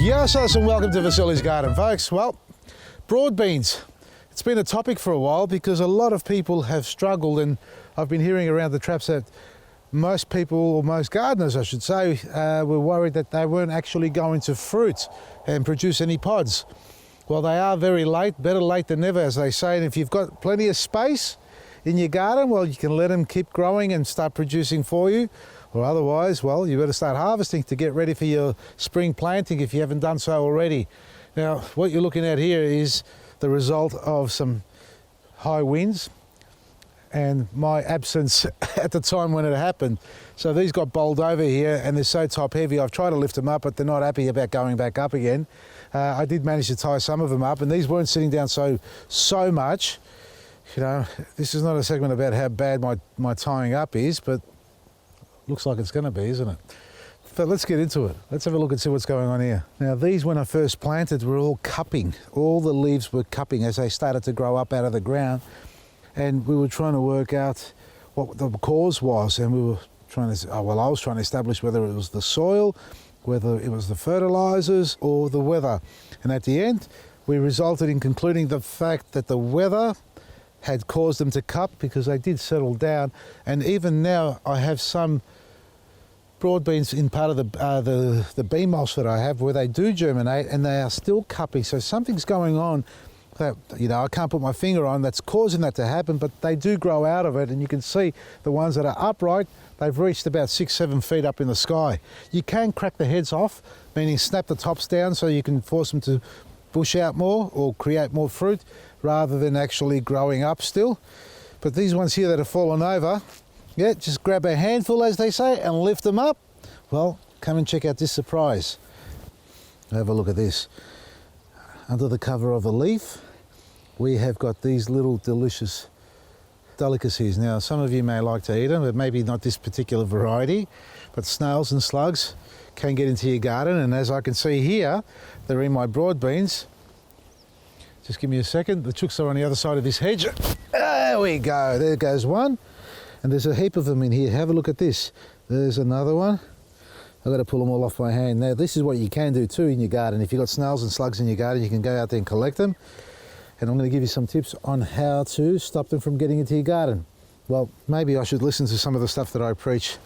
Yes, and welcome to Vasily's Garden, folks. Well, broad beans. It's been a topic for a while because a lot of people have struggled, and I've been hearing around the traps that most people, or most gardeners I should say, were worried that they weren't actually going to fruit and produce any pods. Well, they are very late, better late than never, as they say, and if you've got plenty of space in your garden, well, you can let them keep growing and start producing for you. Or otherwise, well, you better start harvesting to get ready for your spring planting if you haven't done so already. Now, what you're looking at here is the result of some high winds and my absence at the time when it happened. So these got bowled over here and they're so top heavy. I've tried to lift them up, but they're not happy about going back up again. I did manage to tie some of them up, and these weren't sitting down so much. You know, this is not a segment about how bad my tying up is, but looks like it's going to be, isn't it? But let's get into it. Let's have a look and see what's going on here. Now, these, when I first planted, were all cupping. All the leaves were cupping as they started to grow up out of the ground. And we were trying to work out what the cause was. And we were trying to, I was trying to establish whether it was the soil, whether it was the fertilizers or the weather. And at the end, we resulted in concluding the fact that the weather had caused them to cup because they did settle down. And even now, I have some broad beans in part of the bean mulch that I have where they do germinate and they are still cupping. So something's going on that, you know, I can't put my finger on that's causing that to happen, but they do grow out of it. And you can see the ones that are upright, they've reached about 6-7 feet up in the sky. You can crack the heads off, meaning snap the tops down so you can force them to bush out more or create more fruit rather than actually growing up still. But these ones here that have fallen over, yeah, just grab a handful, as they say, and lift them up. Well, come and check out this surprise. Have a look at this. Under the cover of a leaf, we have got these little delicious delicacies. Now, some of you may like to eat them, but maybe not this particular variety, but snails and slugs can get into your garden, and as I can see here, they're in my broad beans. Just give me a second. The chooks are on the other side of this hedge. There we go. There goes one. And there's a heap of them in here. Have a look at this. There's another one. I've got to pull them all off my hand. Now, this is what you can do too in your garden. If you've got snails and slugs in your garden, you can go out there and collect them. And I'm going to give you some tips on how to stop them from getting into your garden. Well, maybe I should listen to some of the stuff that I preach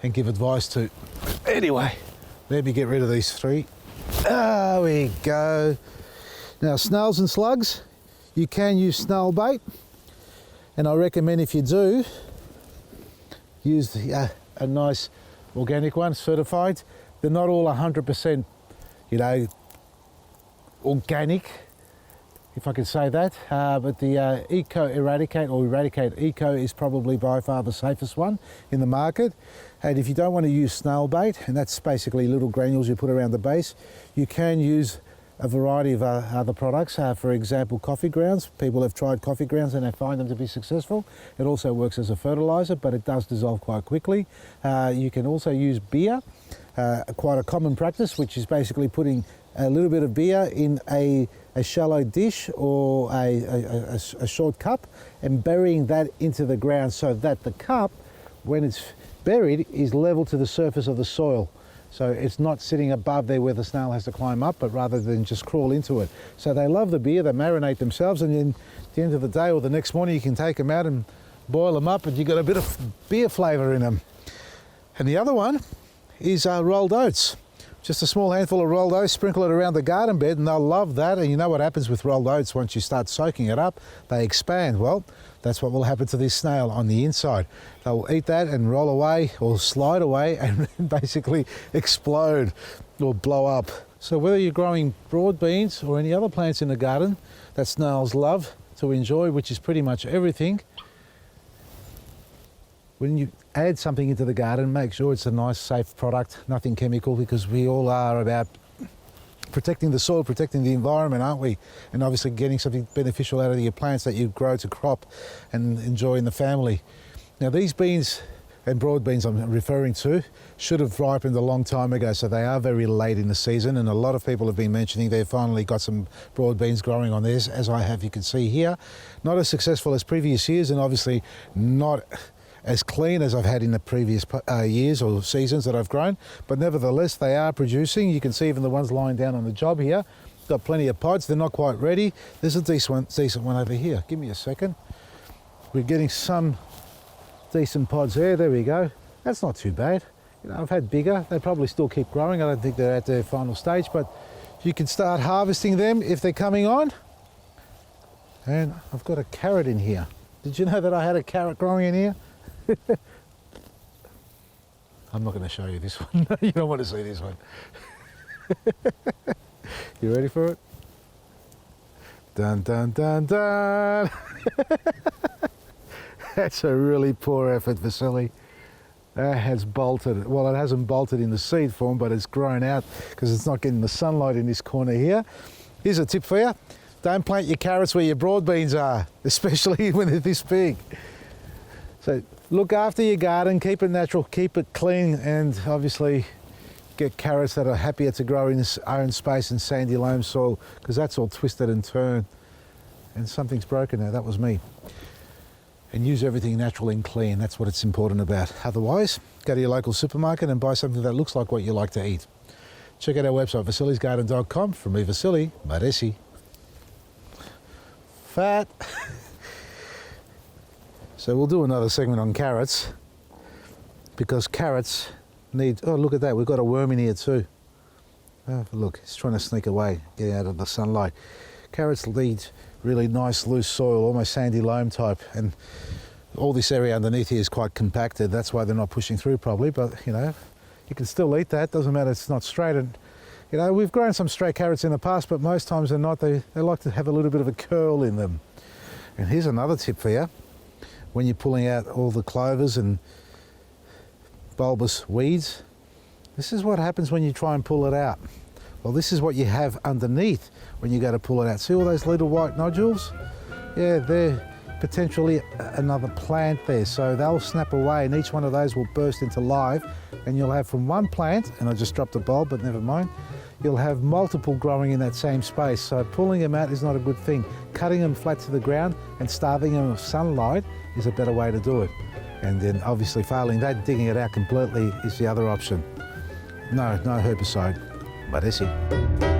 and give advice to. Anyway, let me get rid of these three. There we go. Now, snails and slugs, you can use snail bait, and I recommend if you do, use a nice organic one, certified. They're not all 100%, you know, organic, if I could say that, but the Eco Eradicate or Eradicate Eco is probably by far the safest one in the market. And if you don't want to use snail bait, and that's basically little granules you put around the base, you can use a variety of other products. For example, coffee grounds. People have tried coffee grounds and they find them to be successful. It also works as a fertilizer, but it does dissolve quite quickly. You can also use beer, quite a common practice, which is basically putting a little bit of beer in a shallow dish or a short cup and burying that into the ground so that the cup, when it's buried, is level to the surface of the soil. So it's not sitting above there where the snail has to climb up, but rather than just crawl into it. So they love the beer, they marinate themselves, and then at the end of the day or the next morning you can take them out and boil them up and you've got a bit of beer flavour in them. And the other one is rolled oats. Just a small handful of rolled oats, sprinkle it around the garden bed, and they'll love that. And you know what happens with rolled oats once you start soaking it up? They expand. Well, that's what will happen to this snail on the inside. They'll eat that and roll away or slide away and basically explode or blow up. So whether you're growing broad beans or any other plants in the garden that snails love to enjoy, which is pretty much everything, when you add something into the garden, make sure it's a nice, safe product, nothing chemical, because we all are about protecting the soil, protecting the environment, aren't we? And obviously getting something beneficial out of your plants that you grow to crop and enjoy in the family. Now, these beans and broad beans I'm referring to should have ripened a long time ago, so they are very late in the season, and a lot of people have been mentioning they've finally got some broad beans growing on theirs, as I have, you can see here. Not as successful as previous years, and obviously not as clean as I've had in the previous years or seasons that I've grown, but nevertheless they are producing. You can see even the ones lying down on the job here. Got plenty of pods, they're not quite ready. There's a decent one over here. Give me a second. We're getting some decent pods there we go. That's not too bad. You know, I've had bigger, they probably still keep growing. I don't think they're at their final stage, but you can start harvesting them if they're coming on. And I've got a carrot in here. Did you know that I had a carrot growing in here? I'm not going to show you this one. You don't want to see this one. You ready for it? Dun, dun, dun, dun. That's a really poor effort, Vasily. That has bolted. Well, it hasn't bolted in the seed form, but it's grown out because it's not getting the sunlight in this corner here. Here's a tip for you. Don't plant your carrots where your broad beans are, especially when they're this big. So look after your garden, keep it natural, keep it clean, and obviously get carrots that are happier to grow in its own space in sandy loam soil, because that's all twisted and turned. And something's broken now, that was me. And use everything natural and clean, that's what it's important about. Otherwise, go to your local supermarket and buy something that looks like what you like to eat. Check out our website, vasilisgarden.com. From me, Vasily, Maresi. Fat. So we'll do another segment on carrots, because carrots need, oh look at that, we've got a worm in here too. Oh, look, it's trying to sneak away, get out of the sunlight. Carrots need really nice loose soil, almost sandy loam type, and all this area underneath here is quite compacted. That's why they're not pushing through probably, but you know, you can still eat that, doesn't matter, it's not straight. And you know, we've grown some straight carrots in the past, but most times they're not. They like to have a little bit of a curl in them. And here's another tip for you. When you're pulling out all the clovers and bulbous weeds, this is what happens when you try and pull it out. Well, this is what you have underneath when you go to pull it out. See all those little white nodules? Yeah, they're potentially another plant there. So they'll snap away, and each one of those will burst into life, and you'll have from one plant, and I just dropped a bulb, but never mind, you'll have multiple growing in that same space. So pulling them out is not a good thing. Cutting them flat to the ground and starving them of sunlight is a better way to do it. And then obviously failing that, digging it out completely is the other option. No herbicide, but that's it.